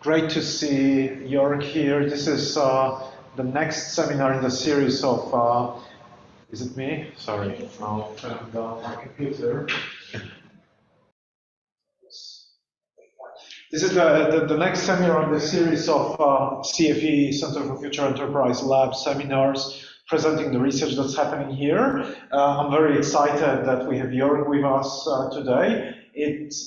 Great to see Jörg here. This is the next seminar in the series of, is it me? Sorry, I'll turn down my computer. This is the next seminar in the series of CFE, Center for Future Enterprise Lab seminars, presenting the research that's happening here. I'm very excited that we have Jörg with us today.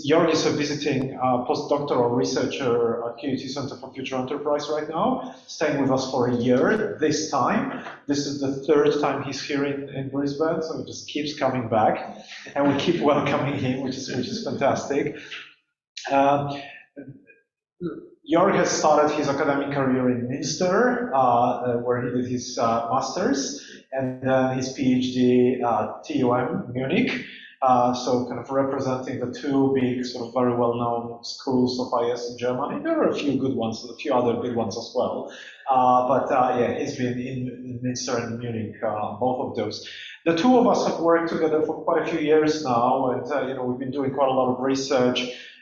Jörg is a visiting postdoctoral researcher at QUT Center for Future Enterprise right now, staying with us for a year this time. This is the third time he's here in Brisbane, so he just keeps coming back, and we keep welcoming him, which is fantastic. Jörg has started his academic career in Münster, where he did his master's, and his PhD at TUM Munich. So kind of representing the two big, sort of very well-known schools of IS in Germany. There are a few good ones, a few other good ones as well. Yeah, he's been in Münster and Munich, both of those. The two of us have worked together for quite a few years now, and we've been doing quite a lot of research,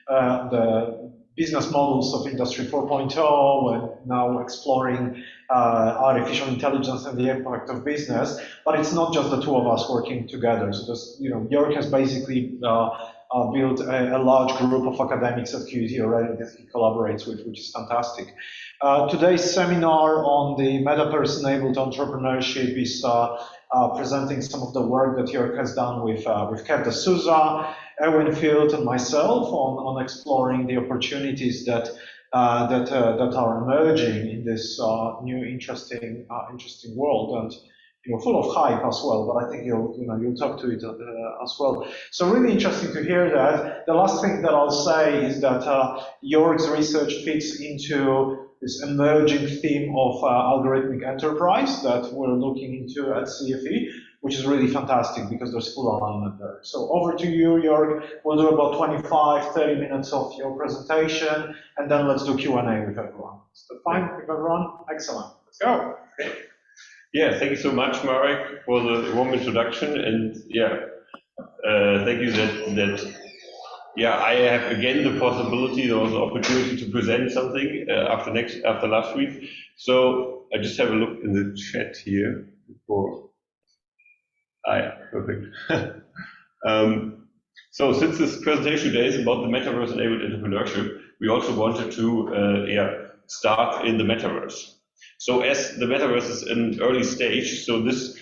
the business models of Industry 4.0, and now exploring artificial intelligence and the impact of business. But it's not just the two of us working together. So Jörg has basically built a large group of academics at QUT already that he collaborates with, which is fantastic. Today's seminar on the Metaverse-Enabled Entrepreneurship is presenting some of the work that Jörg has done with Kev D'Souza, Erwin Field, and myself on exploring the opportunities that are emerging in this new interesting world, and full of hype as well. But I think you'll talk to it as well. So really interesting to hear that. The last thing that I'll say is that Jörg's research fits into this emerging theme of algorithmic enterprise that we're looking into at CFE, which is really fantastic because there's full alignment there. So over to you, Jörg. We'll do about 25-30 minutes of your presentation, and then let's do Q&A with everyone. So fine with everyone? Excellent. Let's go. Okay. Yeah, thank you so much, Marek, for the warm introduction, and thank you that I have again the possibility or the opportunity to present something after last week. So I just have a look in the chat here before. Perfect. So since this presentation today is about the Metaverse-Enabled Entrepreneurship, we also wanted to start in the Metaverse. So as the Metaverse is in an early stage, so this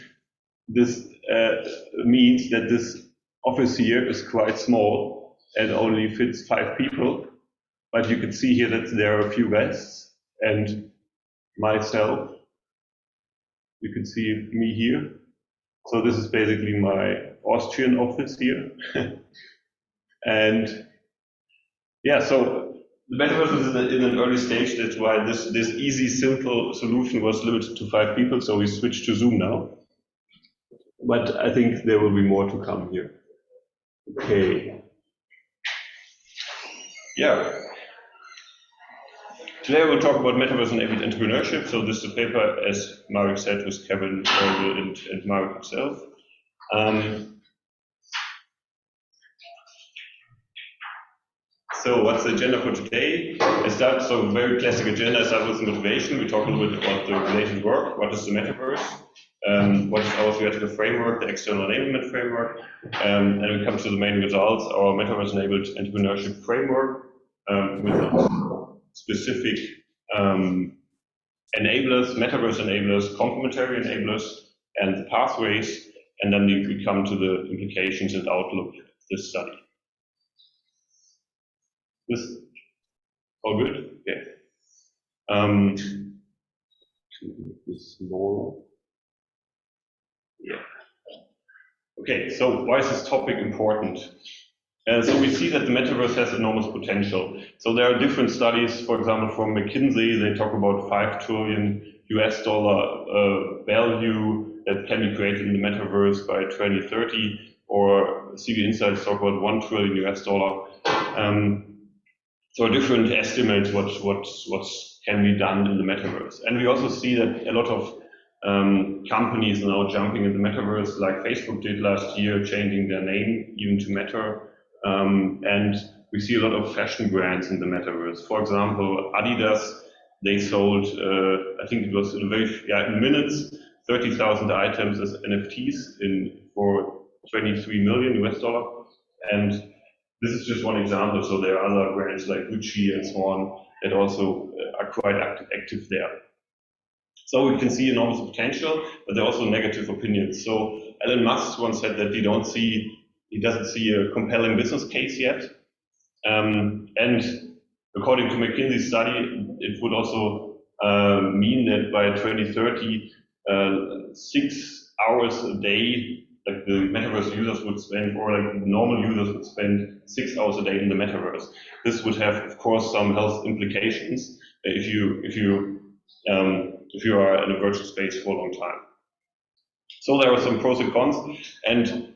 means that this office here is quite small and only fits 5 people. But you can see here that there are a few guests and myself. You can see me here. So this is basically my Austrian office here. And yeah, so the Metaverse is in an early stage. That's why this easy, simple solution was limited to 5 people. So we switched to Zoom now. But I think there will be more to come here. Okay. Yeah. Today I will talk about Metaverse-Enabled Entrepreneurship. So this is a paper, as Marek said, with Kevin, and Marek himself. So what's the agenda for today? So very classic agenda. I start with motivation. We talk a little bit about the related work. What is the Metaverse? What is our theoretical framework, the external enablement framework? And we come to the main results, our Metaverse-Enabled Entrepreneurship framework with specific enablers, Metaverse enablers, complementary enablers, and the pathways, and then we come to the implications and outlook of this study. This all good? Yeah. This small. Yeah. Okay. So why is this topic important? So we see that the Metaverse has enormous potential. So there are different studies, for example, from McKinsey. They talk about $5 trillion value that can be created in the Metaverse by 2030, or CB Insights talk about $1 trillion. So different estimates what can be done in the Metaverse. And we also see that a lot of companies are now jumping in the Metaverse, like Facebook did last year, changing their name even to Meta. And We see a lot of fashion brands in the metaverse. For example, Adidas, they sold, I think it was in minutes, 30,000 items as NFTs for $23 million US. And this is just one example. So there are other brands like Gucci and so on that also are quite active there. So we can see enormous potential, but there are also negative opinions. So Elon Musk once said that he doesn't see a compelling business case yet. And according to McKinsey's study, it would also mean that by 2030, 6 hours a day, like the metaverse users would spend, or like normal users would spend 6 hours a day in the metaverse. This would have, of course, some health implications if you are in a virtual space for a long time. So there are some pros and cons, and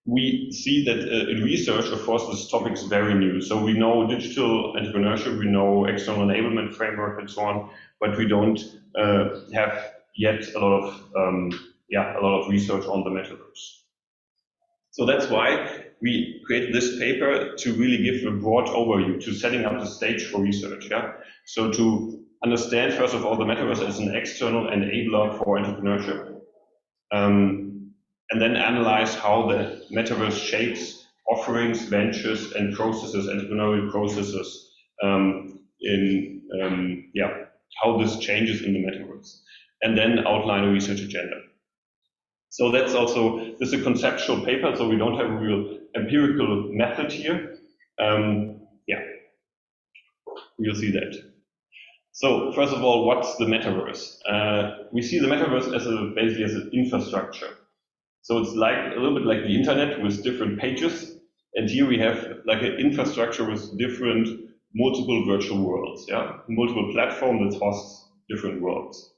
we see that in research, of course, this topic is very new. So we know digital entrepreneurship, we know external enablement framework and so on, but we don't have yet a lot of research on the metaverse. So that's why we created this paper to really give a broad overview, to setting up the stage for research. So to understand, first of all, the metaverse as an external enabler for entrepreneurship. And then analyze how the metaverse shapes offerings, ventures, and processes, entrepreneurial processes, how this changes in the metaverse. And then outline a research agenda. So this is a conceptual paper, so we don't have a real empirical method here. We'll see that. So first of all, what's the metaverse? We see the metaverse basically as an infrastructure. So it's like a little bit like the internet with different pages, and here we have like an infrastructure with multiple virtual worlds, multiple platforms that host different worlds.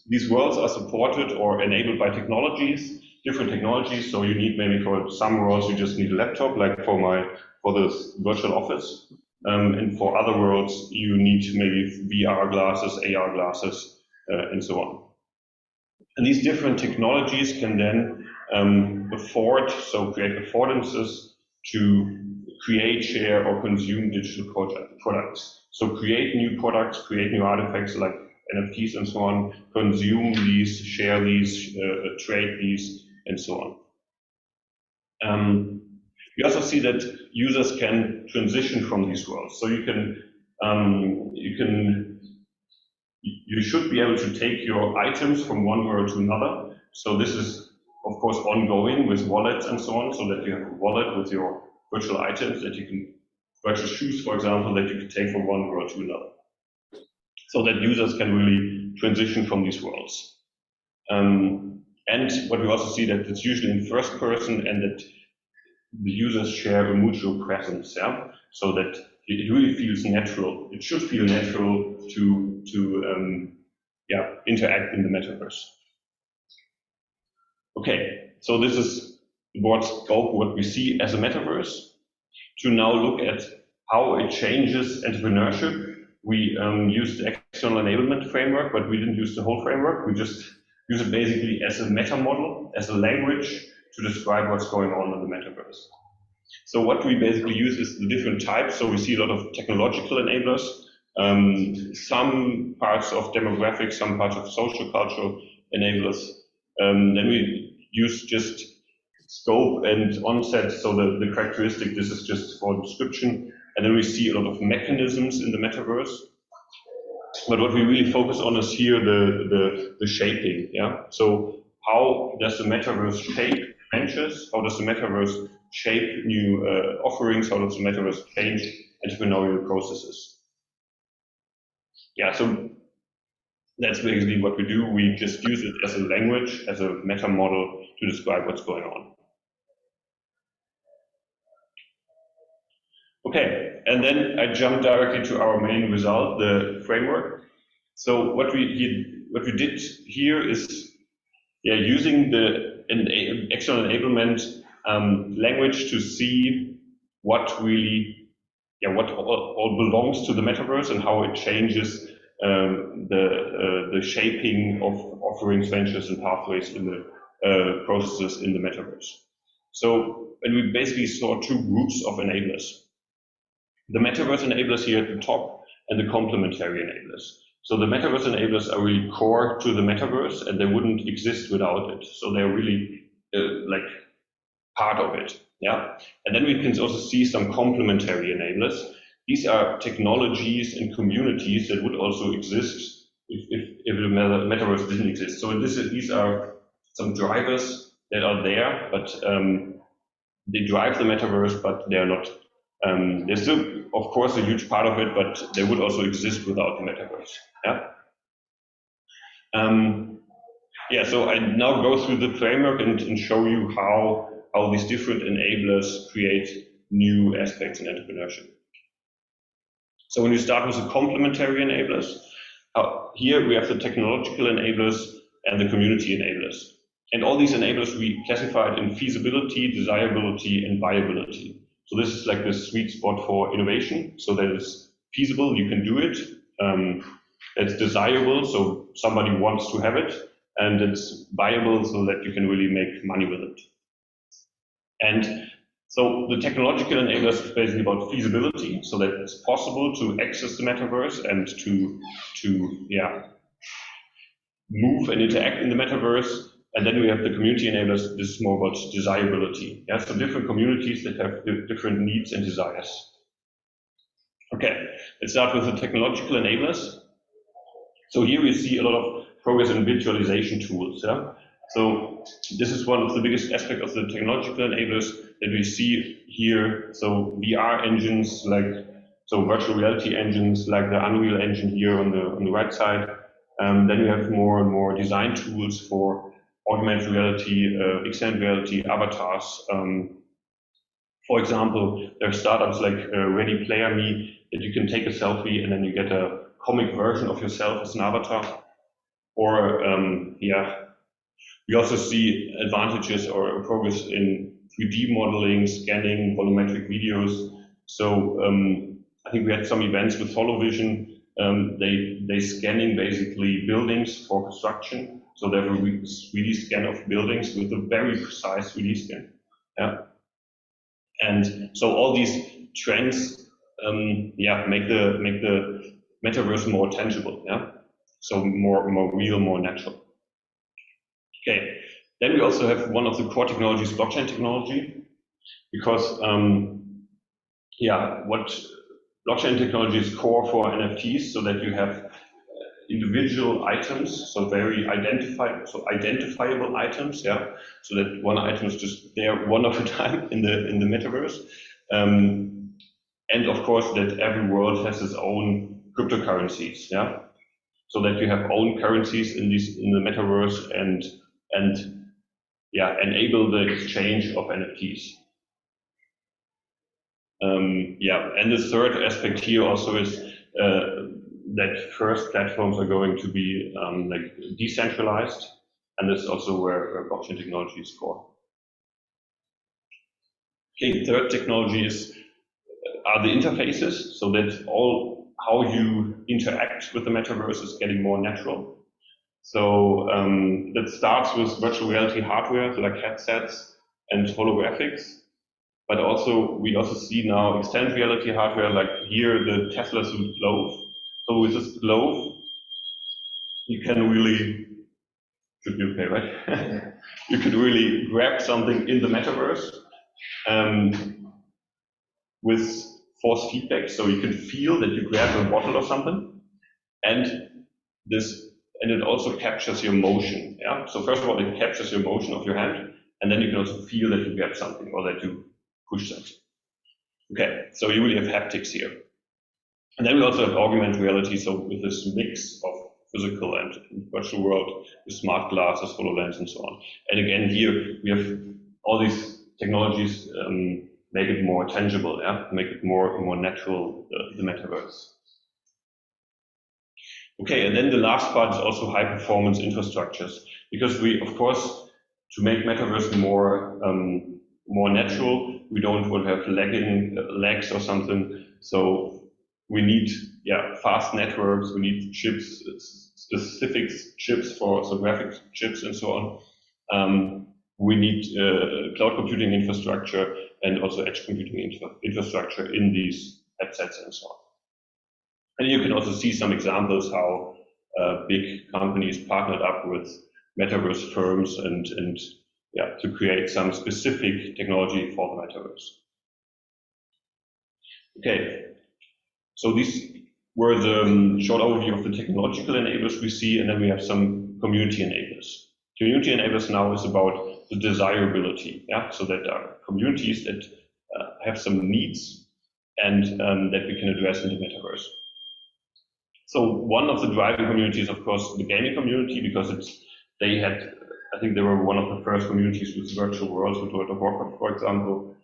These worlds are supported or enabled by different technologies. So you need maybe for some worlds you just need a laptop, like for this virtual office, and for other worlds you need maybe VR glasses, AR glasses, and so on. And these different technologies can then create affordances to create, share, or consume digital products. So create new products, create new artifacts like NFTs and so on, consume these, share these, trade these, and so on. We also see that users can transition from these worlds. So you should be able to take your items from one world to another. So this is, of course, ongoing with wallets and so on, so that you have a wallet with your virtual items that you can, virtual shoes, for example, that you can take from one world to another. So that users can really transition from these worlds. And what we also see that it's usually in first person and that the users share a mutual presence, so that it really feels natural. It should feel natural to interact in the metaverse. Okay, so this is the broad scope what we see as a metaverse. To now look at how it changes entrepreneurship, we used the external enablement framework, but we didn't use the whole framework. We just use it basically as a meta model, as a language to describe what's going on in the metaverse. So what we basically use is the different types. So we see a lot of technological enablers, some parts of demographics, some parts of social cultural enablers. Then we use just scope and onset, so the characteristic, this is just for description. And then we see a lot of mechanisms in the metaverse. But what we really focus on is here the shaping. So how does the metaverse shape ventures? How does the metaverse shape new offerings? How does the metaverse change entrepreneurial processes? So that's basically what we do. We just use it as a language, as a meta model to describe what's going on. Okay, and then I jump directly to our main result, the framework. So what we did here is using the external enablement language to see what all belongs to the metaverse and how it changes the shaping of offerings, ventures, and pathways in the processes in the metaverse. and we basically saw two groups of enablers. The Metaverse enablers here at the top and the Complementary Enablers. So the Metaverse enablers are really core to the Metaverse and they wouldn't exist without it. So they're really like part of it. Yeah. And then we can also see some Complementary Enablers. These are technologies and communities that would also exist if the Metaverse didn't exist. So these are some drivers that are there, but they drive the Metaverse, but they're not. They're still, of course, a huge part of it, but they would also exist without the Metaverse. Yeah. So I now go through the framework and show you how these different enablers create new aspects in entrepreneurship. So when you start with the complementary enablers, here we have the technological enablers and the community enablers. And all these enablers we classified in feasibility, desirability, and viability. So this is like the sweet spot for innovation. So that it's feasible, you can do it. It's desirable, so somebody wants to have it. And it's viable, so that you can really make money with it. And so the technological enablers is basically about feasibility, so that it's possible to access the metaverse and to move and interact in the metaverse. And then we have the community enablers. This is more about desirability. Yeah, so different communities that have different needs and desires. Okay, let's start with the technological enablers. So here we see a lot of progress in visualization tools. Yeah? So this is one of the biggest aspects of the technological enablers that we see here. So VR engines, so virtual reality engines, like the Unreal Engine here on the right side. Then we have more and more design tools for augmented reality, extended reality, avatars. For example, there are startups like Ready Player Me that you can take a selfie and then you get a comic version of yourself as an avatar. Or we also see advantages or progress in 3D modeling, scanning, volumetric videos. So I think we had some events with HoloVision. They scanning basically buildings for construction. So they have a 3D scan of buildings with a very precise 3D scan. Yeah. And so all these trends make the metaverse more tangible. Yeah. So more real, more natural. Okay, then we also have one of the core technologies, blockchain technology, because what blockchain technology is core for NFTs, so that you have individual items, so very identifiable items, yeah, so that one item is just there one of a time in the metaverse, and of course that every world has its own cryptocurrencies, yeah. So that you have own currencies in the metaverse and enable the exchange of NFTs. And the third aspect here also is that first platforms are going to be decentralized, and this is also where blockchain technology is core. Okay, third technology are the interfaces, so that how you interact with the metaverse is getting more natural. So that starts with virtual reality hardware, like headsets and holographics, but we also see now extended reality hardware, like here the Tesla suit Glove. So with this Glove, you can really, should be okay, right? You could really grab something in the metaverse with force feedback, so you can feel that you grab a bottle or something, and it also captures your motion. Yeah. So first of all, it captures your motion of your hand, and then you can also feel that you grab something or that you push something. Okay, so you really have haptics here. And then we also have augmented reality, so with this mix of physical and virtual world, with smart glasses, HoloLens, and so on. And again, here we have all these technologies make it more tangible, yeah, make it more natural, the metaverse. Okay, and then the last part is also high performance infrastructures, because we, of course, to make metaverse more natural, we don't want to have lags or something. So we need fast networks, we need chips, specific chips for graphic chips and so on. we need cloud computing infrastructure and also edge computing infrastructure in these headsets and so on. And you can also see some examples how big companies partnered up with metaverse firms and to create some specific technology for the metaverse. Okay, so these were the short overview of the technological enablers we see, and then we have some community enablers. Community enablers now is about the desirability, so that there are communities that have some needs and that we can address in the metaverse. So one of the driving communities, of course, the gaming community, because I think they were one of the first communities with virtual worlds with World of Warcraft, for example.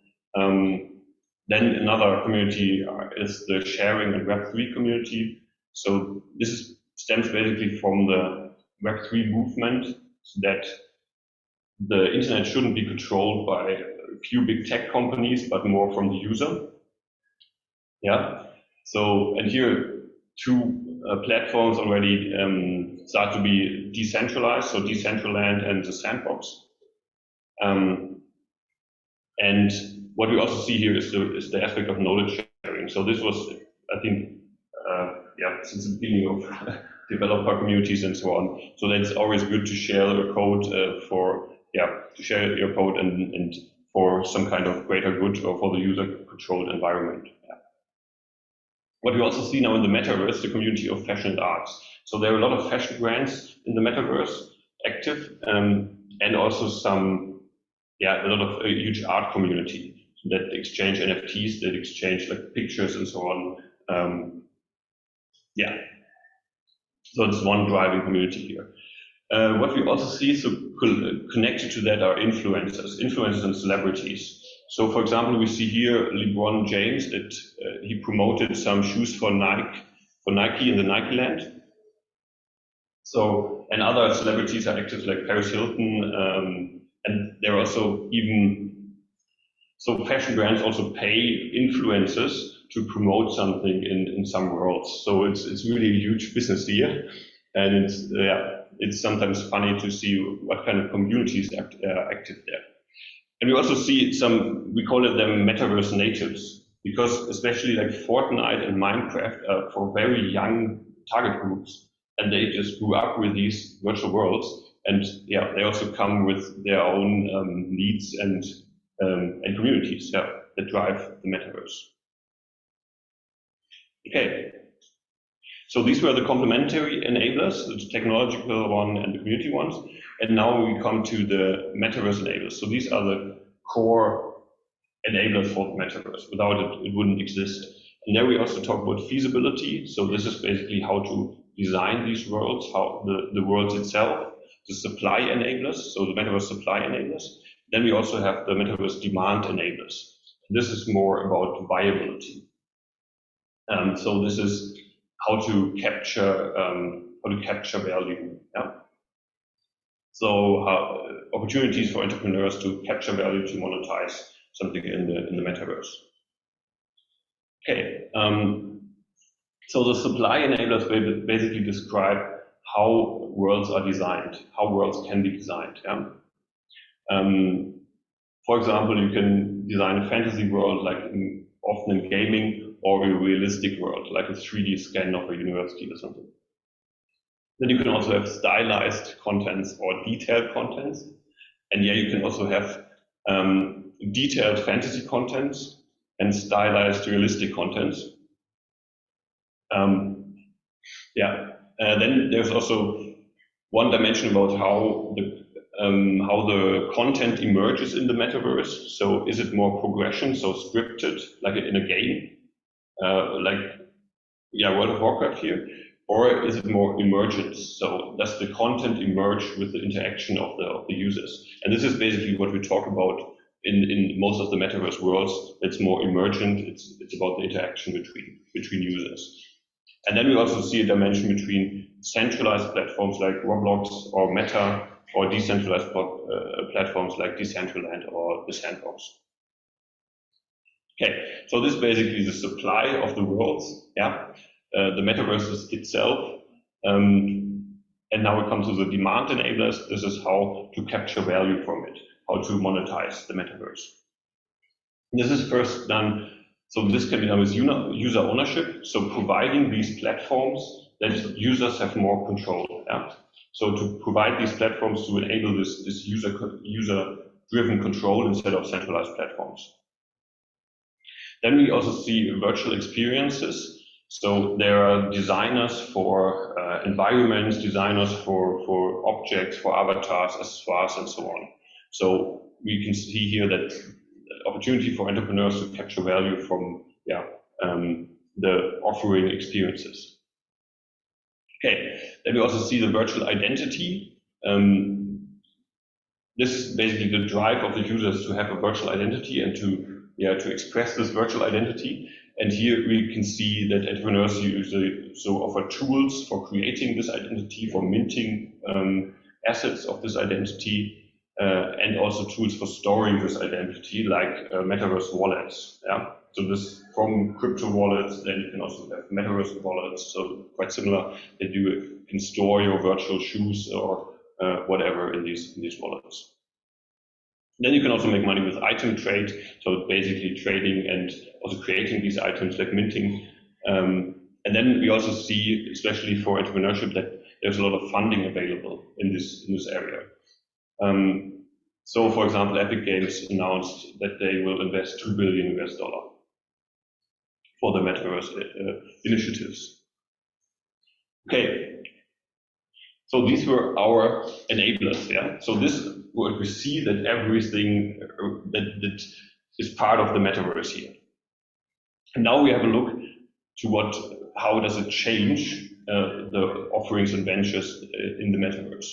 Then another community is the sharing and Web3 community. So this stems basically from the Web3 movement, that the internet shouldn't be controlled by a few big tech companies, but more from the user. So, and here two platforms already start to be decentralized, so Decentraland and the Sandbox. And what we also see here is the aspect of knowledge sharing. So this was, I think, since the beginning of developer communities and so on. So that's always good to share your code to share your code and for some kind of greater good or for the user-controlled environment. What we also see now in the metaverse, the community of fashion and arts. So there are a lot of fashion brands in the metaverse active, and also a lot of huge art community that exchange NFTs, that exchange like pictures and so on. So it's one driving community here. What we also see, so connected to that, are influencers and celebrities. So for example, we see here LeBron James, that he promoted some shoes for Nike in the Nike Land. So, and other celebrities are active like Paris Hilton, and there are also so fashion brands also pay influencers to promote something in some worlds. So it's really a huge business here, and it's sometimes funny to see what kind of communities are active there. And we also see we call them metaverse natives, because especially like Fortnite and Minecraft are for very young target groups, and they just grew up with these virtual worlds, and they also come with their own needs and communities that drive the metaverse. Okay, so these were the complementary enablers, the technological one and the community ones, and now we come to the metaverse enablers. So these are the core enablers for the metaverse. Without it wouldn't exist. And there we also talk about feasibility. So this is basically how to design these worlds, how the worlds itself, the supply enablers, so the metaverse supply enablers. Then we also have the metaverse demand enablers. This is more about viability. So this is how to capture value. So opportunities for entrepreneurs to capture value, to monetize something in the metaverse. Okay, so the supply enablers basically describe how worlds are designed, how worlds can be designed. For example, you can design a fantasy world, like often in gaming, or a realistic world, like a 3D scan of a university or something. Then you can also have stylized contents or detailed contents. And you can also have detailed fantasy contents and stylized realistic contents. Then there's also one dimension about how the content emerges in the metaverse. So is it more progression, so scripted, like in a game, World of Warcraft here, or is it more emergent? So does the content emerge with the interaction of the users? And this is basically what we talk about in most of the metaverse worlds. It's more emergent. It's about the interaction between users. And then we also see a dimension between centralized platforms like Roblox or Meta, or decentralized platforms like Decentraland or the Sandbox. Okay, so this is basically the supply of the worlds, the metaverse itself. And now we come to the demand enablers. This is how to capture value from it. how to monetize the metaverse. This is first done, so this can be done with user ownership, so providing these platforms that users have more control. Yeah? So to provide these platforms to enable this user-driven control instead of centralized platforms. Then we also see virtual experiences. So there are designers for environments, designers for objects, for avatars, accessoires, and so on. So we can see here that opportunity for entrepreneurs to capture value from the offering experiences. Okay, then we also see the virtual identity. This is basically the drive of the users to have a virtual identity and to express this virtual identity. And here we can see that entrepreneurs usually offer tools for creating this identity, for minting assets of this identity, and also tools for storing this identity, like Metaverse wallets. Yeah? So this from crypto wallets, then you can also have Metaverse wallets, so quite similar, that you can store your virtual shoes or whatever in these wallets. Then you can also make money with item trade, so basically trading and also creating these items like minting. And then we also see, especially for entrepreneurship, that there's a lot of funding available in this area. So for example, Epic Games announced that they will invest $2 billion for the Metaverse initiatives. Okay, so these were our enablers, yeah? So this, what we see that everything that is part of the Metaverse here. And now we have a look to how does it change the offerings and ventures in the Metaverse.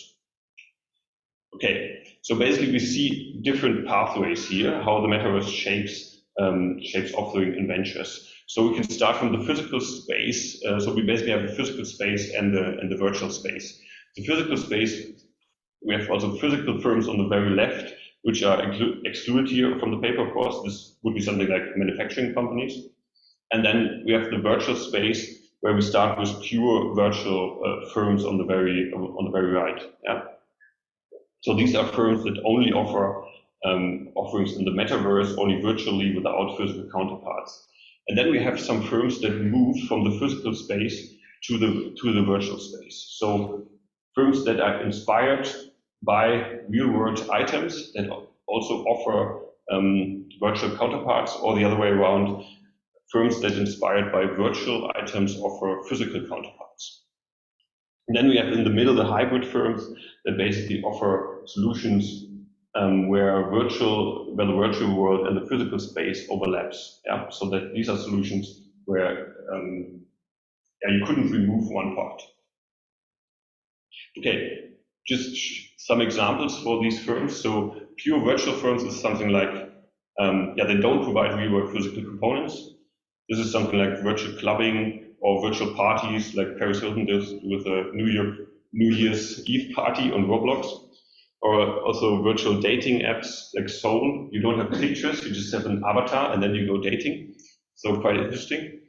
Okay, so basically we see different pathways here, how the Metaverse shapes offering and ventures. So we can start from the physical space. So we basically have the physical space and the virtual space. The physical space, we have also physical firms on the very left, which are excluded here from the paper, of course. This would be something like manufacturing companies. And then we have the virtual space, where we start with pure virtual firms on the very right. Yeah. So these are firms that only offer offerings in the metaverse, only virtually, without physical counterparts. And then we have some firms that move from the physical space to the virtual space. So firms that are inspired by real-world items that also offer virtual counterparts, or the other way around, firms that inspired by virtual items offer physical counterparts. And then we have in the middle the hybrid firms that basically offer solutions where the virtual world and the physical space overlaps. Yeah? So that these are solutions where you couldn't remove one part. Okay, just some examples for these firms. So pure virtual firms is something like, they don't provide real-world physical components. This is something like virtual clubbing or virtual parties, like Paris Hilton does with a New Year's Eve party on Roblox, or also virtual dating apps like Soul. You don't have pictures, you just have an avatar and then you go dating. So quite interesting.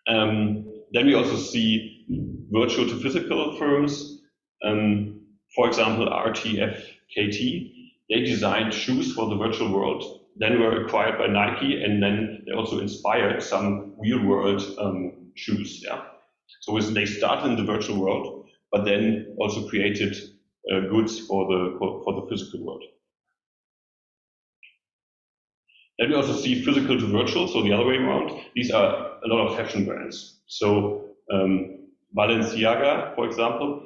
Then we also see virtual to physical firms. For example, RTFKT, they designed shoes for the virtual world, then were acquired by Nike, and then they also inspired some real world shoes. Yeah. So they started in the virtual world, but then also created goods for the physical world. Then we also see physical to virtual, so the other way around. These are a lot of fashion brands. So Balenciaga, for example,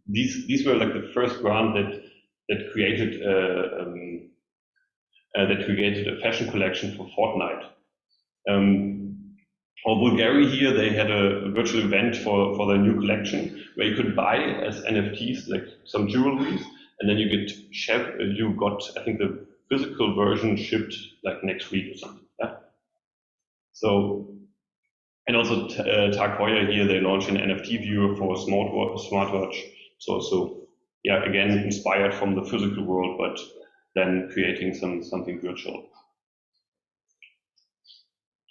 these were like the first brand that created a fashion collection for Fortnite. Or Bulgari here, they had a virtual event for their new collection where you could buy as NFTs like some jewelry, and then you got I think the physical version shipped like next week or something. Yeah. So, and also Tag Heuer here, they launched an NFT viewer for a smartwatch. So yeah, again inspired from the physical world, but then creating something virtual.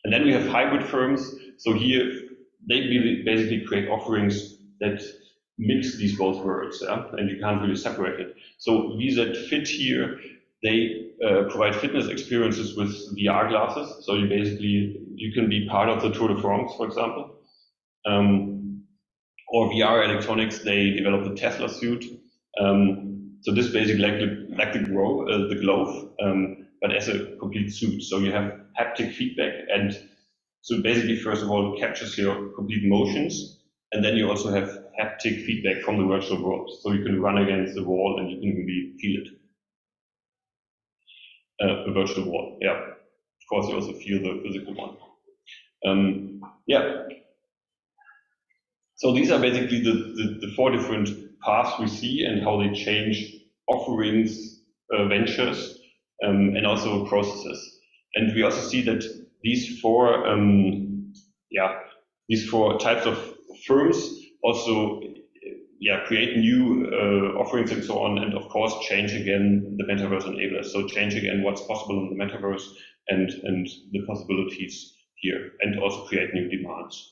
And then we have hybrid firms. So here they basically create offerings that mix these both worlds, yeah? And you can't really separate it. So VZ Fit here, they provide fitness experiences with VR glasses. So you can be part of the Tour de France, for example. Or VR electronics, they developed the Tesla suit. So this basically like the glove, but as a complete suit. So you have haptic feedback, and so basically, first of all, it captures your complete motions, and then you also have haptic feedback from the virtual world. So you can run against the wall and you can really feel it. The virtual wall, yeah. Of course, you also feel the physical one. Yeah. So these are basically the 4 different paths we see and how they change offerings, ventures, and also processes. And we also see that these 4 types of firms also create new offerings and so on, and of course change again the metaverse enablers. So change again what's possible in the metaverse and the possibilities here, and also create new demands.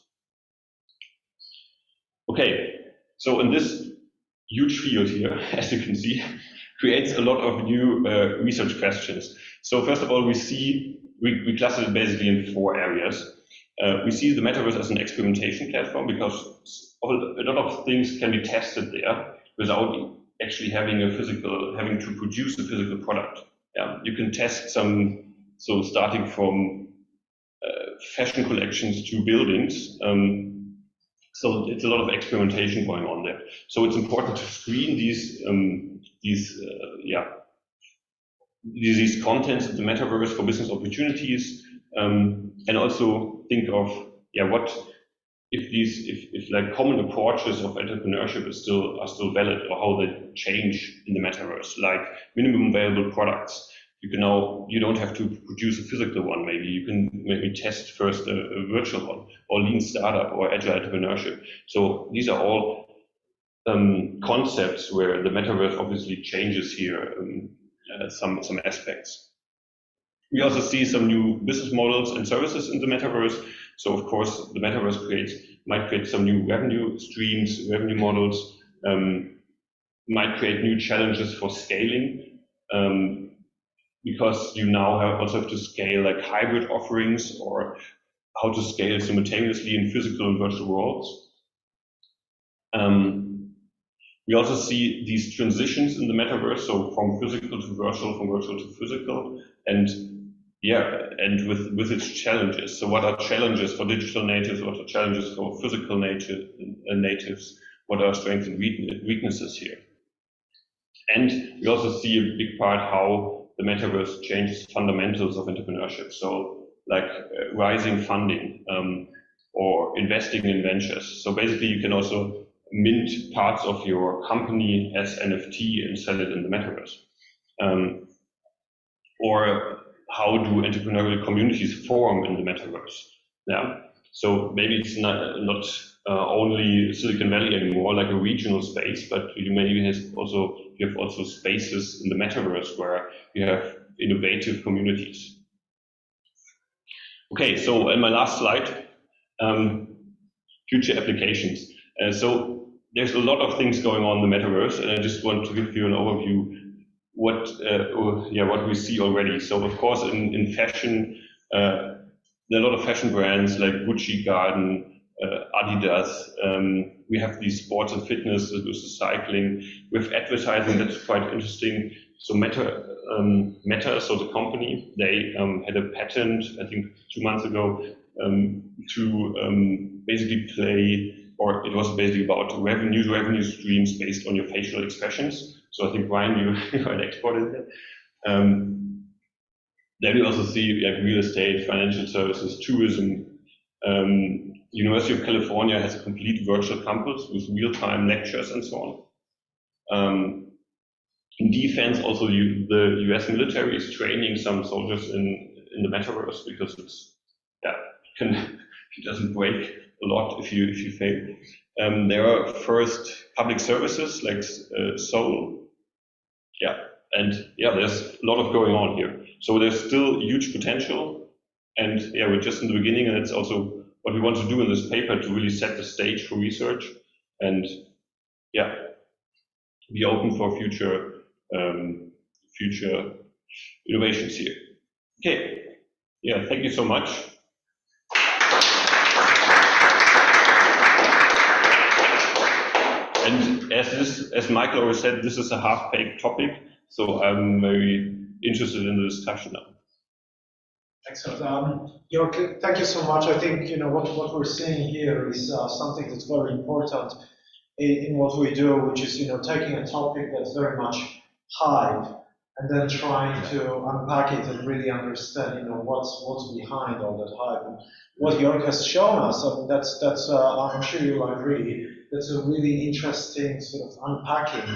Okay, so in this huge field here, as you can see, creates a lot of new research questions. So first of all, we cluster it basically in 4 areas. We see the metaverse as an experimentation platform because a lot of things can be tested there without actually having to produce a physical product. Yeah, you can test some, so starting from fashion collections to buildings. So it's a lot of experimentation going on there. So it's important to screen these contents of the metaverse for business opportunities, and also think of what if like common approaches of entrepreneurship are still valid, or how they change in the metaverse, like minimum viable products. You don't have to produce a physical one. Maybe you can test first a virtual one, or lean startup, or agile entrepreneurship. So these are all concepts where the metaverse obviously changes here some aspects. We also see some new business models and services in the metaverse. So of course, the metaverse might create some new revenue streams, revenue models, might create new challenges for scaling. Because you now also have to scale like hybrid offerings, or how to scale simultaneously in physical and virtual worlds. We also see these transitions in the metaverse, so from physical to virtual, from virtual to physical, and with its challenges. So what are challenges for digital natives? What are challenges for physical natives? What are strengths and weaknesses here? And we also see a big part how the metaverse changes fundamentals of entrepreneurship. So like rising funding, or investing in ventures. So basically you can also mint parts of your company as NFT and sell it in the metaverse. Or how do entrepreneurial communities form in the metaverse? Yeah. So maybe it's not only Silicon Valley anymore, like a regional space, but you maybe have also spaces in the metaverse where you have innovative communities. Okay, so in my last slide, future applications. So there's a lot of things going on in the metaverse, and I just want to give you an overview what we see already. So of course in fashion, there are a lot of fashion brands like Gucci, Garden, Adidas. We have these sports and fitness, with cycling. We have advertising, that's quite interesting. So Meta, so the company, they had a patent, I think 2 months ago, to basically play, or it was basically about revenue streams based on your facial expressions. So I think, Brian, you had exported that. Then we also see like real estate, financial services, tourism. University of California has a complete virtual campus with real-time lectures and so on. In defense, also the US military is training some soldiers in the metaverse, because it doesn't break a lot if you fail. There are first public services like Seoul. There's a lot of going on here. So there's still huge potential, and we're just in the beginning, and it's also what we want to do in this paper, to really set the stage for research and yeah, be open for future innovations here. Okay, yeah, thank you so much. And as Michael already said, this is a half-baked topic, so I'm very interested in the discussion now. Excellent. Jörg, thank you so much. I think what we're seeing here is something that's very important in what we do, which is taking a topic that's very much hype and then trying to unpack it and really understand what's behind all that hype. And what Jörg has shown us, I mean, that's I'm sure you'll agree, that's a really interesting sort of unpacking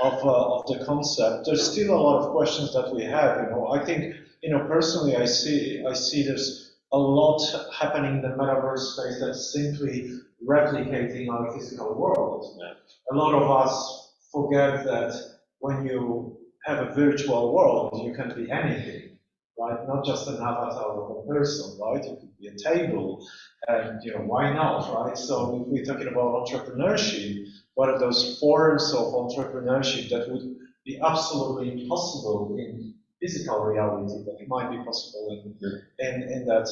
of the concept. There's still a lot of questions that we have. I think personally I see there's a lot happening in the metaverse space that's simply replicating our physical world. A lot of us forget that when you have a virtual world, you can be anything, right? Not just an avatar of a person, right? It could be a table, and why not, right? So if we're talking about entrepreneurship, what are those forms of entrepreneurship that would be absolutely impossible in physical reality that might be possible in that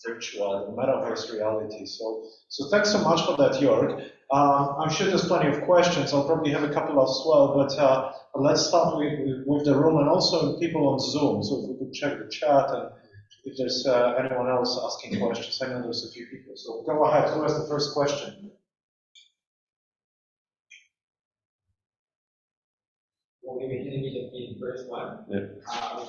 virtual, the metaverse reality. So thanks so much for that, Jörg. I'm sure there's plenty of questions. I'll probably have a couple as well, but let's start with the room and also people on Zoom. So if we could check the chat and if there's anyone else asking questions. I know there's a few people. So go ahead. Who has the first question? Well, maybe can you be the first one? Yeah.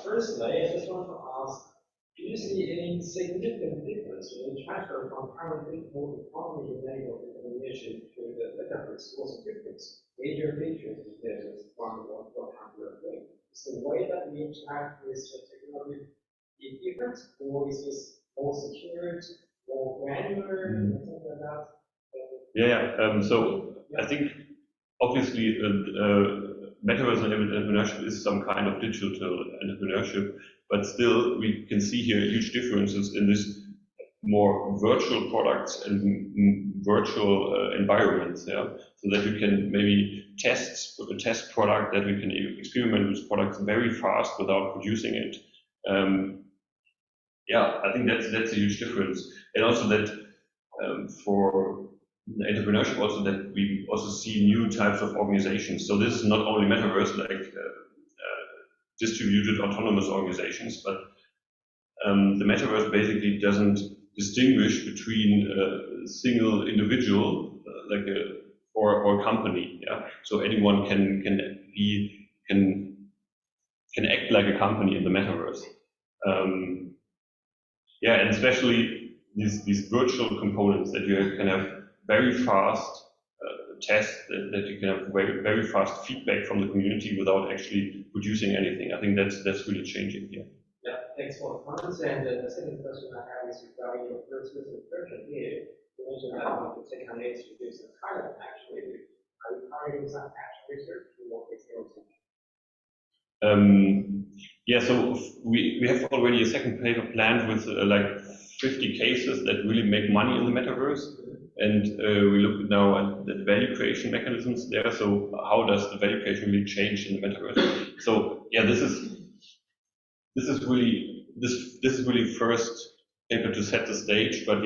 Firstly, I just want to ask, do you see any significant difference in transfer from current digital economy enabled information to the metaverse? Also difference, major features in this from what happened today. Is the way that we interact with the technology different, or is this more secured, more granular, and something like that? Yeah. So I think obviously Metaverse-Enabled Entrepreneurship is some kind of digital entrepreneurship, but still we can see here huge differences in this more virtual products and virtual environments, so that you can maybe test product, that we can experiment with products very fast without producing it. I think that's a huge difference, and also that for entrepreneurship, also that we also see new types of organizations. So this is not only metaverse, like distributed autonomous organizations, but the metaverse basically doesn't distinguish between a single individual, or a company. So anyone can act like a company in the metaverse. And especially these virtual components that you can have very fast tests, that you can have very, very fast feedback from the community without actually producing anything. I think that's really changing here. Yeah, thanks for the comments. And the second question I have is regarding your first version here. You mentioned that one of the second ways to use the pilot actually. Are you carrying some action research to what experience? So we have already a second paper planned with like 50 cases that really make money in the metaverse. And we look now at the value creation mechanisms there. So how does the value creation really change in the metaverse? So this is really first paper to set the stage. But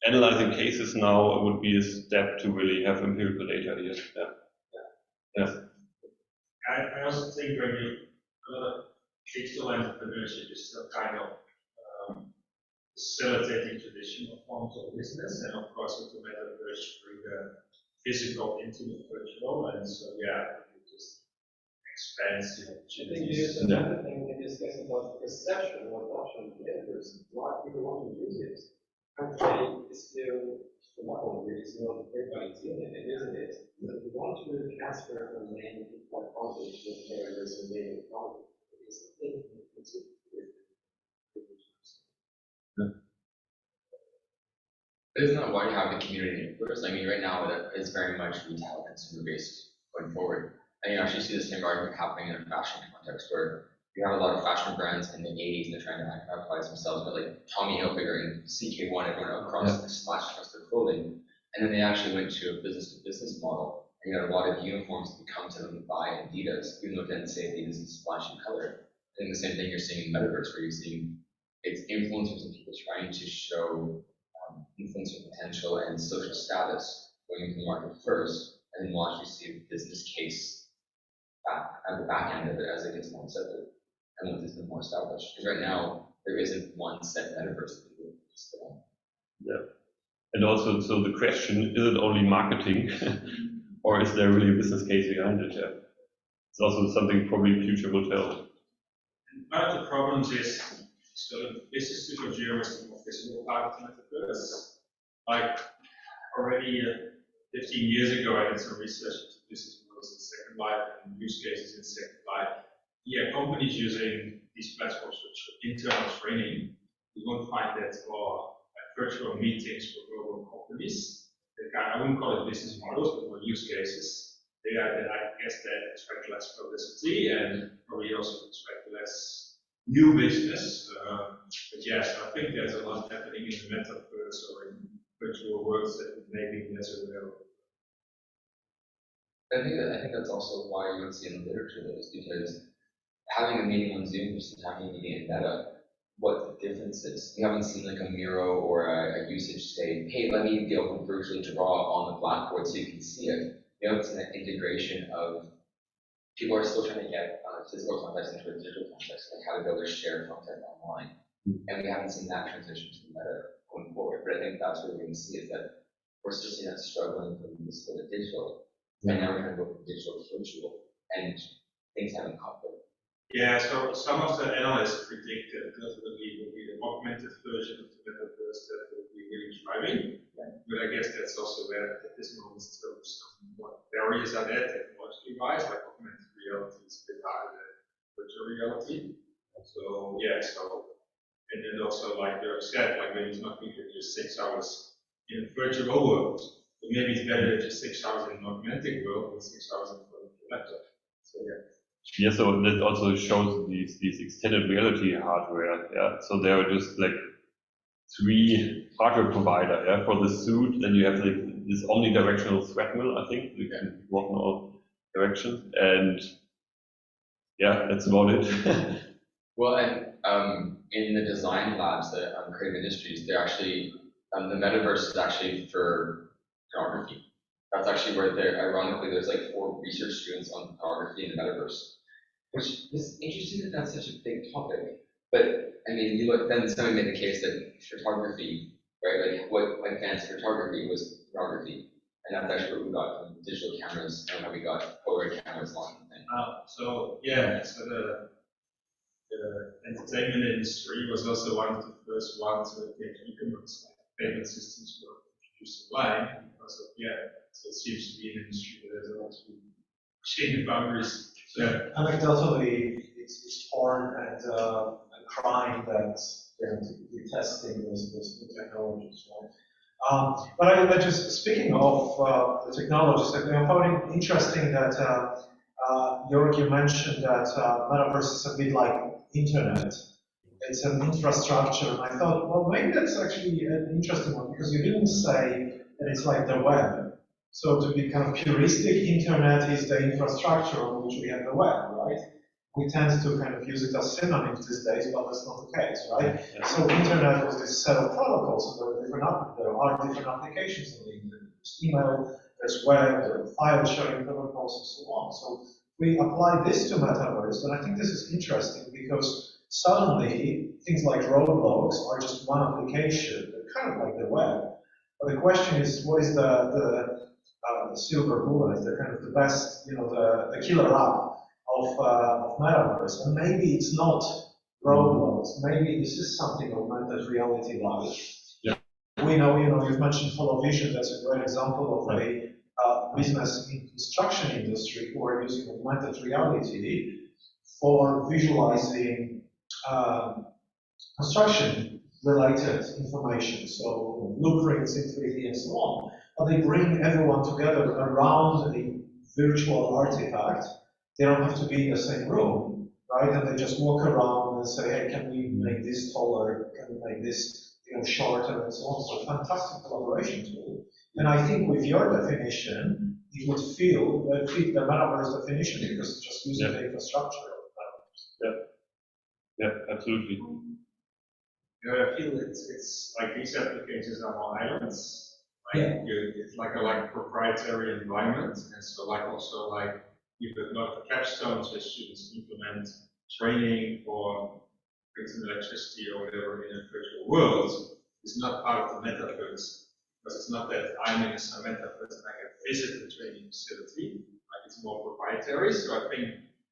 analyzing cases now would be a step to really have empirical data here. I also think when you digital entrepreneurship is still kind of facilitating traditional forms of business, and of course with the metaverse bring the physical into the virtual, and so it just expands the opportunities. I think there's another thing we discuss about perception or adoption of metaverse. Why people want to use it? Actually, it's still the level where it's not everybody's in it, isn't it? So if you want to transfer from many people advantage with metaverse and data technology, it's a thing to consider. Isn't that why you have the community first? I mean, right now that is very much retail consumer based going forward. And you actually see the same argument happening in a fashion context where you have a lot of fashion brands in the 80s and they're trying to capitalize themselves, but like Tommy Hilfiger and CK1, everyone across the slash across their clothing. And then they actually went to a business-to-business model, and you had a lot of uniforms that come to them to buy Adidas, even though it didn't say Adidas is splashy color. I think the same thing you're seeing in Metaverse, where you're seeing it's influencers and people trying to show influencer potential and social status going into the market first, and then we'll actually see a business case at the back end of it as it gets more accepted and once it's been more established. Because right now, there isn't one set Metaverse that people just on. Yeah. And also, so the question, is it only marketing or is there really a business case behind it? Yeah. It's also something probably future will tell. One of the problems is, so this is super is the more visible part of the metaverse. Like already 15 years ago, I did some research into business models in Second Life and use cases in Second Life. Yeah, companies using these platforms for internal training, you won't find that for virtual meetings for global companies. I wouldn't call it business models, but more use cases. I guess they expect less publicity and probably also expect less new business. But yes, I think there's a lot happening in the metaverse or in virtual worlds that maybe less available. I think that's also why you don't see in the literature those, because having a meeting on Zoom versus having a meeting in Meta, what the difference is. You haven't seen like a Miro or a usage say, hey, let me be able to virtually draw on the blackboard so you can see it. You know, it's an integration of people are still trying to get physical context into a digital context, like how to be able to share content online. And we haven't seen that transition to Meta going forward. But I think that's what we're going to see is that we're still seeing that struggling from physical to digital. And now we're trying to go from digital to virtual. And things haven't caught up. Yeah, so some of the analysts predict that ultimately will be the augmented version of the metaverse that will be really driving. Yeah. But I guess that's also where at this moment still some barriers are there technologically wise, like augmented reality is a bit harder than virtual reality. So yeah, and then also like you said, like maybe it's not good to just 6 hours in a virtual world, but maybe it's better to 6 hours in an augmented world than 6 hours in front of the laptop. So yeah. Yeah, so that also shows these extended reality hardware. Yeah, so there are just like 3 hardware provider. Yeah, for the suit, then you have like this omnidirectional thread mill. I think you can walk in all directions, and yeah, that's about it. Well, and in the design labs that Creative Industries, they're actually the metaverse is actually for photography. That's actually where ironically, there's like 4 research students on photography in the metaverse, which is interesting that that's such a big topic. But I mean, you look, then somebody made the case that photography, right? Like what advanced photography was photography, and that's actually what we got from digital cameras and how we got Polaroid cameras along the thing. So yeah, so the entertainment industry was also one of the first ones with the e-commerce payment systems were introduced online because of so it seems to be an industry that has also pushing the boundaries. Yeah. Anecdotally, it's porn and crime that they're going to be testing those new technologies, right? But I just speaking of the technologies, I found it interesting that Joerg, you mentioned that Metaverse is a bit like internet. It's an infrastructure, and I thought, well, maybe that's actually an interesting one because you didn't say that it's like the web. So to be kind of puristic, internet is the infrastructure on which we have the web, right? We tend to kind of use it as synonyms these days, but that's not the case, right? So internet was this set of protocols, and there are different applications on the internet. There's email, there's web, there are file sharing protocols, and so on. So we apply this to Metaverse, and I think this is interesting because suddenly things like roadblocks are just one application. They're kind of like the web. But the question is, what is the silver bullet, the kind of the best, the killer app of Metaverse? And maybe it's not roadblocks. Maybe this is something augmented reality like. Yeah. We know, you've mentioned Holovision. That's a great example of a business in construction industry who are using augmented reality for visualizing construction-related information. So blueprints in 3D and so on. But they bring everyone together around a virtual artifact. They don't have to be in the same room, right? And they just walk around and say, hey, can we make this taller? Can we make this shorter and so on? So fantastic collaboration tool. And I think with your definition, it would fit the metaverse definition because it's just using the infrastructure of metaverse. Yeah, absolutely. Yeah, I feel it's like these applications are more islands. It's like a proprietary environment, and so also you've got a lot of capstones where students implement training or bring some electricity or whatever in a virtual world. It's not part of the metaverse. Because it's not that I'm in some metaverse and I can visit the training facility, it's more proprietary. So I think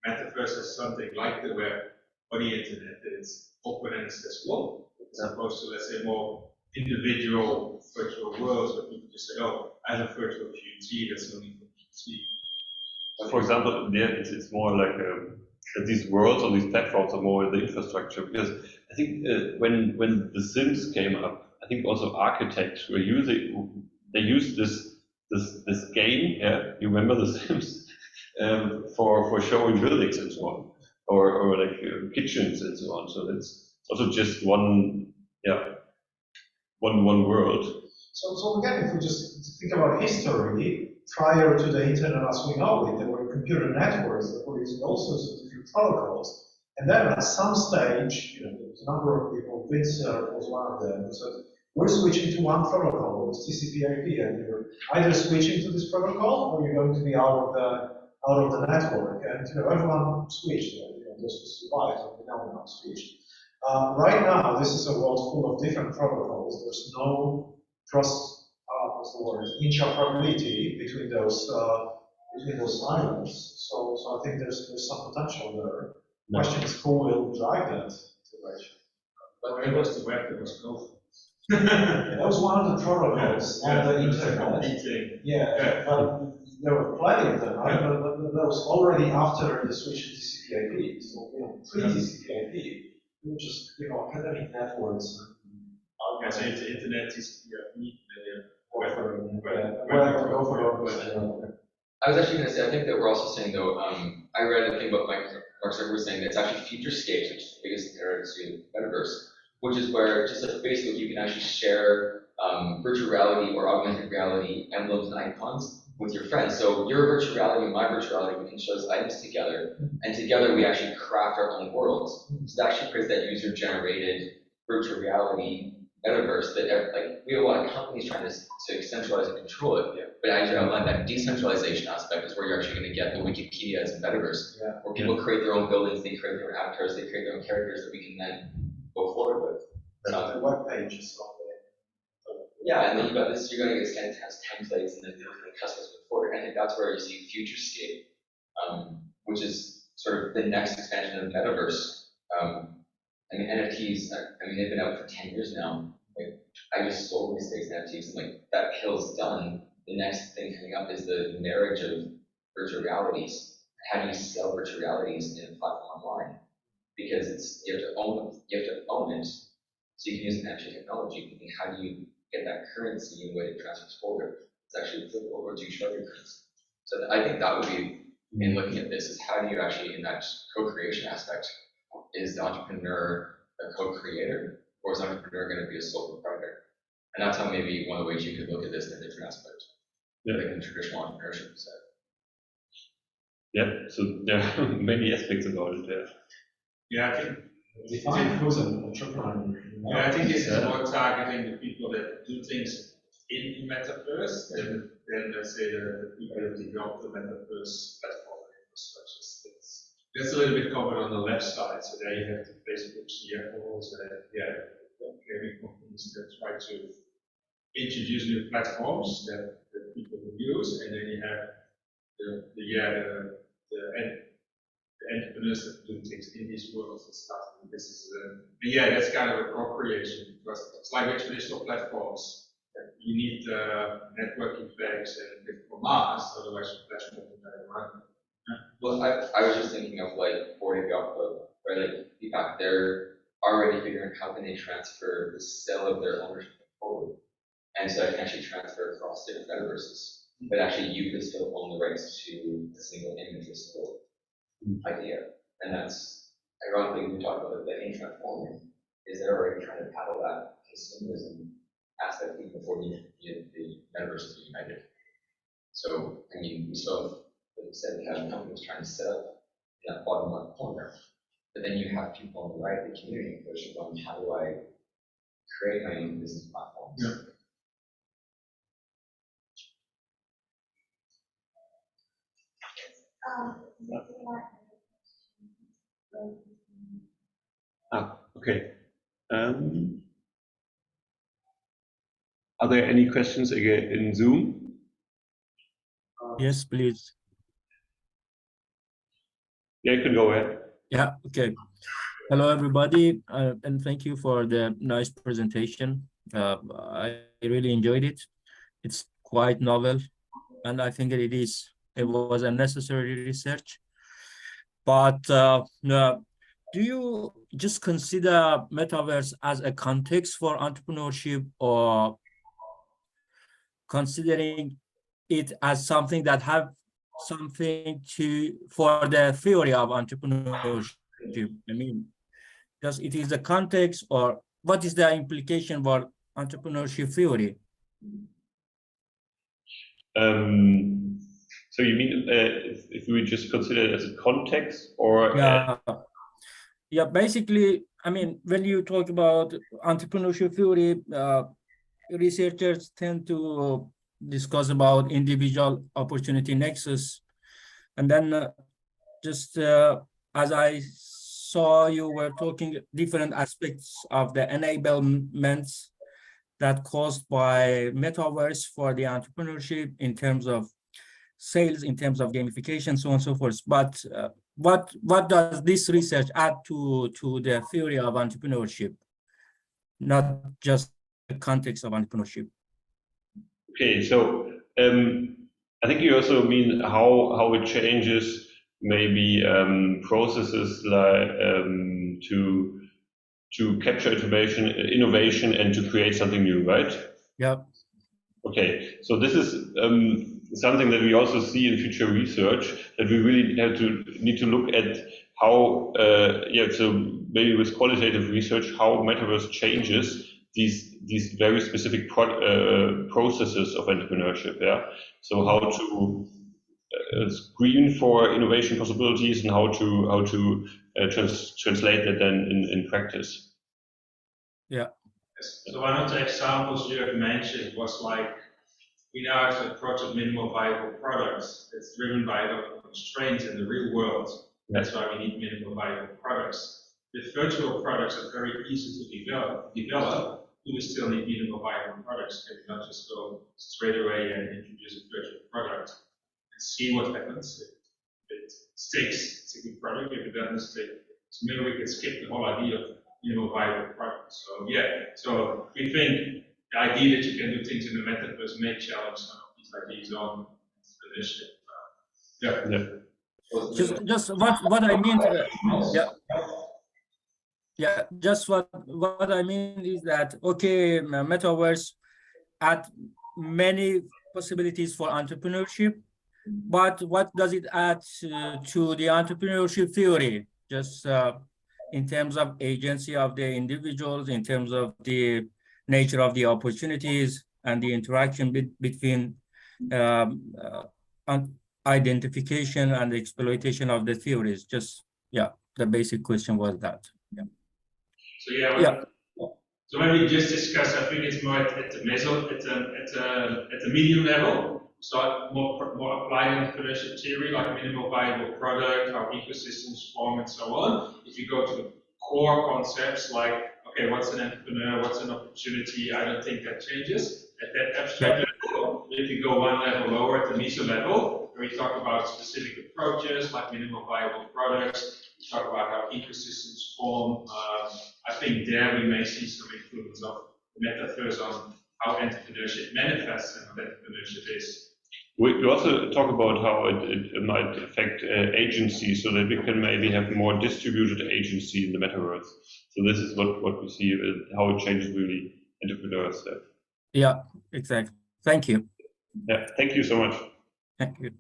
metaverse is something like the web or the internet, that it's open and accessible, as opposed to, let's say, more individual virtual worlds where people just say, oh, I have a virtual QT, that's only for QT. For example, it's more like these worlds or these platforms are more the infrastructure, because I think when the Sims came up, I think also architects were they used this game, you remember the Sims, for showing buildings and so on, or like kitchens and so on. So it's also just one world. So again, if we just think about history, prior to the internet as we know it, there were computer networks that were using all sorts of different protocols. And then at some stage, there was a number of people, Bitzer was one of them, who said, we're switching to one protocol, it's TCP/IP, and you're either switching to this protocol or you're going to be out of the network. And everyone switched, those who survived, and we know now switched. Right now, this is a world full of different protocols. There's no interoperability between those islands. So I think there's some potential there. The question is who will drive that integration. But where was the web that was closed? That was one of the protocols on the internet. Yeah, but there were plenty of them, right? But that was already after the switch to TCP/IP. So pre-TCP/IP, it was just academic networks. I say it's the internet, TCP/IP, I was actually going to say, I think that we're also saying though, I read a thing about Mark Zuckerberg was saying that it's actually futurescapes, which is the biggest comparator to metaverse, which is where, just like Facebook, you can actually share virtual reality or augmented reality emblems and icons with your friends. So your virtual reality and my virtual reality, we can show those items together, and together we actually craft our own worlds. So that actually creates that user-generated virtual reality metaverse that we have a lot of companies trying to centralize and control it. But as you outlined, that decentralization aspect is where you're actually going to get the Wikipedia as a metaverse, where people create their own buildings, they create their own avatars, they create their own characters that we can then go forward with. The web pages on there. Yeah, and then you're going to get kind of templates and then different customers move forward. I think that's where you see Futurescape, which is sort of the next expansion of the metaverse. I mean, NFTs, they've been out for 10 years now. I just sold these days NFTs, and that kill's done. The next thing coming up is the marriage of virtual realities. How do you sell virtual realities in a platform online? Because you have to own it, so you can use NFT technology. And how do you get that currency and way it transfers forward? It's actually flippable, or do you show your currency? So I think that would be, in looking at this, is how do you actually, in that co-creation aspect, is the entrepreneur a co-creator, or is the entrepreneur going to be a sole proprietor? And that's how maybe one of the ways you could look at this in a different aspect, like in traditional entrepreneurship. So. Yeah, so there are many aspects about it. Yeah, I think define who's an entrepreneur. I think this is more targeting the people that do things in the metaverse than let's say the people that develop the metaverse platform infrastructure. That's a little bit covered on the left side. So there you have the Facebook CFOs and gaming companies that try to introduce new platforms that people will use, and then you have the entrepreneurs that do things in these worlds and stuff. And this is that's kind of a co-creation, because it's like with traditional platforms. You need network effects and critical mass, otherwise the platform will run. Well, I was just thinking of Board Club, where feedback, they're already figuring how can they transfer the sale of their ownership forward, and so I can actually transfer across different metaverses. But actually, you could still own the rights to a single image, a single idea, and that's ironically we talk about it. The transforming is they're already trying to paddle that consumerism aspect even before the metaverse is united. So, I mean, we still have, like you said, we have companies trying to set up in that bottom left corner, but then you have people on the right, the community push on how do I create my own business platforms. Yeah. Okay. Are there any questions again in Zoom? Yes, please. Yeah, you can go ahead. Yeah, okay. Hello, everybody, and thank you for the nice presentation. I really enjoyed it. It's quite novel, and I think it was a necessary research. But do you just consider metaverse as a context for entrepreneurship, or considering it as something that have something to for the theory of entrepreneurship? I mean, just it is the context, or what is the implication for entrepreneurship theory? So you mean if we just consider it as a context, or Yeah, yeah. Basically, I mean, when you talk about entrepreneurship theory, researchers tend to discuss about individual opportunity nexus, and then just as I saw, you were talking different aspects of the enablements that caused by metaverse for the entrepreneurship in terms of sales, in terms of gamification, so on and so forth. But what does this research add to the theory of entrepreneurship, not just the context of entrepreneurship? okay, so I think you also mean how it changes maybe processes like to capture innovation and to create something new, right? Yeah. Okay, so this is something that we also see in future research, that we really need to look at how, so maybe with qualitative research, how metaverse changes these very specific processes of entrepreneurship. Yeah, so how to screen for innovation possibilities and how to translate that then in practice. Yeah. So one of the examples you have mentioned was like, we now have a project minimal viable products that's driven by the constraints in the real world. That's why we need minimal viable products. With virtual products are very easy to develop, do we still need minimal viable products? Can we not just go straight away and introduce a virtual product and see what happens? If it sticks, it's a good product. If it doesn't stick, so maybe we can skip the whole idea of minimal viable products. So yeah, so we think the idea that you can do things in the metaverse may challenge some of these ideas on entrepreneurship. Just what I mean, just what I mean is that, okay, metaverse add many possibilities for entrepreneurship, but what does it add to the entrepreneurship theory? Just in terms of agency of the individuals, in terms of the nature of the opportunities and the interaction between identification and exploitation of the theories. Just, yeah, the basic question was that. Yeah. So yeah. So when we just discussed, I think it's more at the medium level. So more applied entrepreneurship theory, like minimal viable product, how ecosystems form, and so on. If you go to the core concepts like, okay, what's an entrepreneur, what's an opportunity, I don't think that changes. At that abstract level, if you go one level lower at the meso level, where we talk about specific approaches like minimal viable products, we talk about how ecosystems form. I think there we may see some influence of the metaverse on how entrepreneurship manifests and what entrepreneurship is. We also talk about how it might affect agency, so that we can maybe have more distributed agency in the metaverse. So this is what we see, how it changes really entrepreneurs. Yeah, exactly. Thank you. Yeah, thank you so much. Thank you.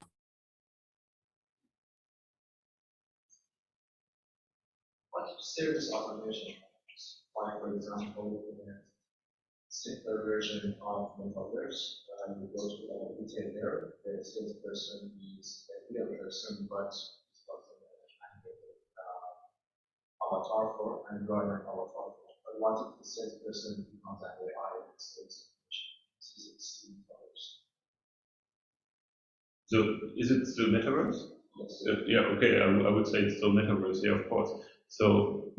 What serious automation, like for example, simpler version of Metaverse. You go to a retailer, the salesperson is a real person, but it's got avatar for and runner avatar for. But what if the salesperson becomes an AI So is it still Metaverse? Yes. Yeah, okay, I would say it's still Metaverse, yeah, of course. So,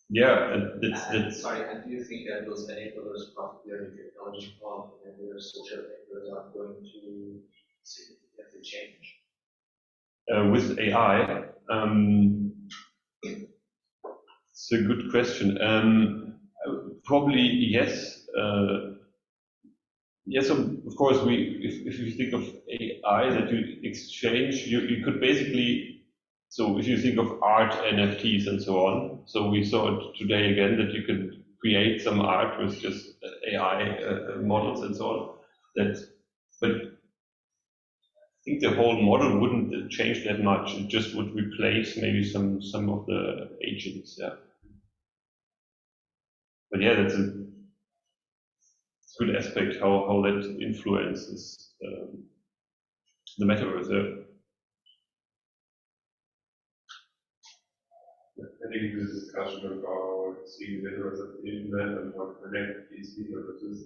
yeah, that's Sorry, and do you think that those enablers, particularly technological and social enablers, are going to significantly change? with AI, it's a good question. Probably yes. Yes, of course. If you think of AI that you exchange, you could basically. So if you think of art, NFTs, and so on. So we saw it today again that you can create some art with just AI models and so on. But I think the whole model wouldn't change that much. It just would replace maybe some of the agents. Yeah. But yeah, that's a good aspect how that influences the metaverse. Yeah. I think the discussion about seeing the metaverse as the internet and how to connect these metaverses.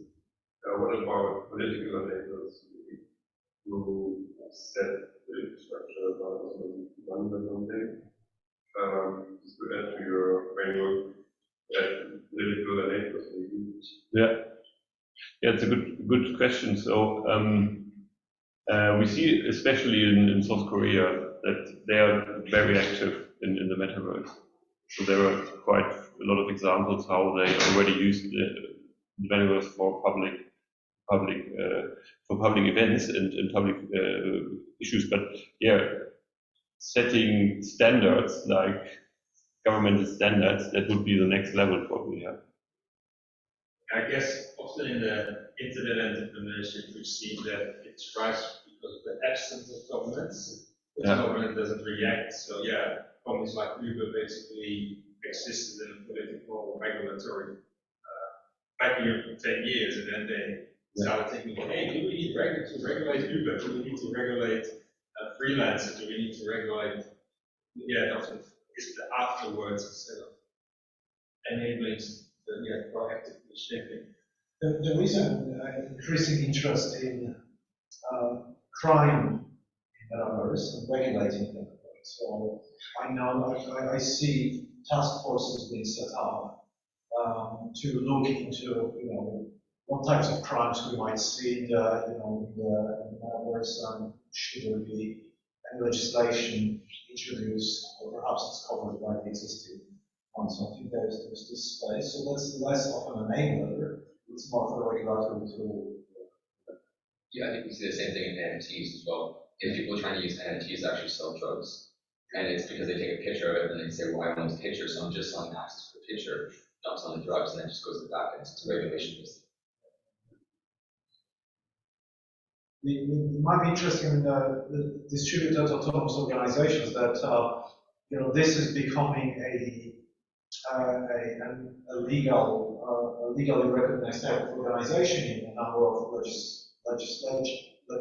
What about political enablers who set the infrastructure about government or something? Just to add to your framework, political enablers maybe. Yeah. Yeah, it's a good question. So we see, especially in South Korea, that they are very active in the metaverse. So there are quite a lot of examples how they already use the metaverse for public events and public issues. But yeah, setting standards like governmental standards, that would be the next level probably. Yeah. I guess often in the internet entrepreneurship, we've seen that it thrives because of the absence of governments. The government doesn't react. So yeah, companies like Uber basically existed in a political regulatory vacuum for 10 years, and then they started thinking, hey, do we need to regulate Uber? Do we need to regulate freelancers? Do we need to regulate? Yeah, often it's the afterwards instead of enabling proactively shaping. There is an increasing interest in crime in metaverse and regulating them. So I know I see task forces being set up to look into what types of crimes we might see in the metaverse, and should there be any legislation introduced, or perhaps it's covered by the existing ones. So I think there's this space. So that's less of an enabler. It's more of a regulatory tool. Yeah, I think we see the same thing in NFTs as well. If people are trying to use NFTs to actually sell drugs, and it's because they take a picture of it and they say, well, I want this picture, so I'm just selling access for the picture, not selling drugs, and then it just goes to the back end. It's a regulation. It might be interesting in the distributed autonomous organizations that this is becoming a legally recognized type of organization in a number of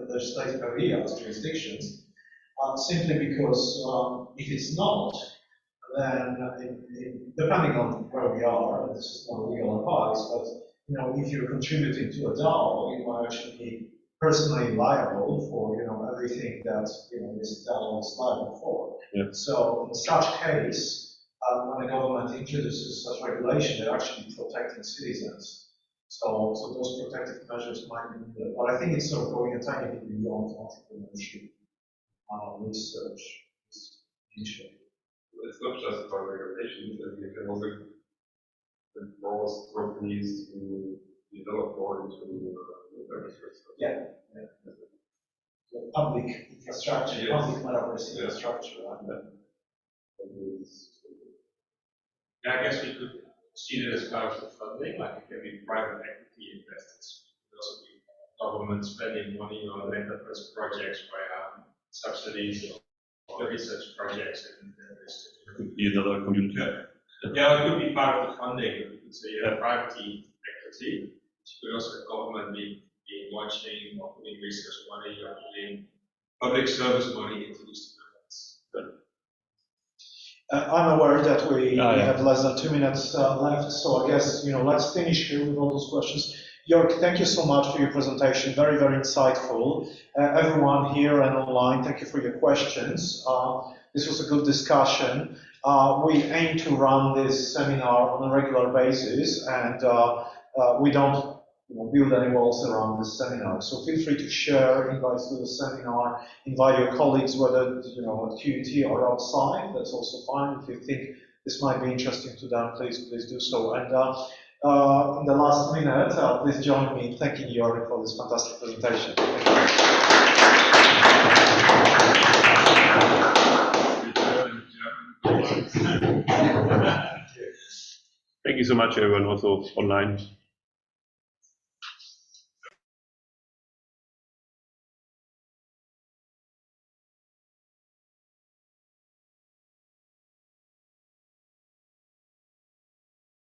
legislative areas, jurisdictions, simply because if it's not, then depending on where we are, and this is not legal advice, but if you're contributing to a DAO, you might actually be personally liable for everything that this DAO is liable for. Yeah. So in such case, when the government introduces such regulation, they're actually protecting citizens. So those protective measures might be needed. But I think it's sort of going a tiny bit beyond entrepreneurship research initially. It's not just about regulations, and you can also force companies to develop more into services. Yeah. The public infrastructure, public metaverse infrastructure. I guess we could see that as part of the funding, like it can be private equity investors, it could also be government spending money on metaverse projects by subsidies or research projects. And could be another community. Yeah, it could be part of the funding. You could say private equity. But also the government being watching or putting research money or putting public service money into these developments. I'm aware that we have less than 2 minutes left, so I guess let's finish here with all those questions. Jörg, thank you so much for your presentation. Very, very insightful. Everyone here and online, thank you for your questions. This was a good discussion. We aim to run this seminar on a regular basis, and we don't build any walls around this seminar. So feel free to share invites to the seminar, invite your colleagues, whether at QUT or outside. That's also fine. If you think this might be interesting to them, please do so. And in the last minute, please join me in thanking Jörg for this fantastic presentation. Thank you so much, everyone, also online.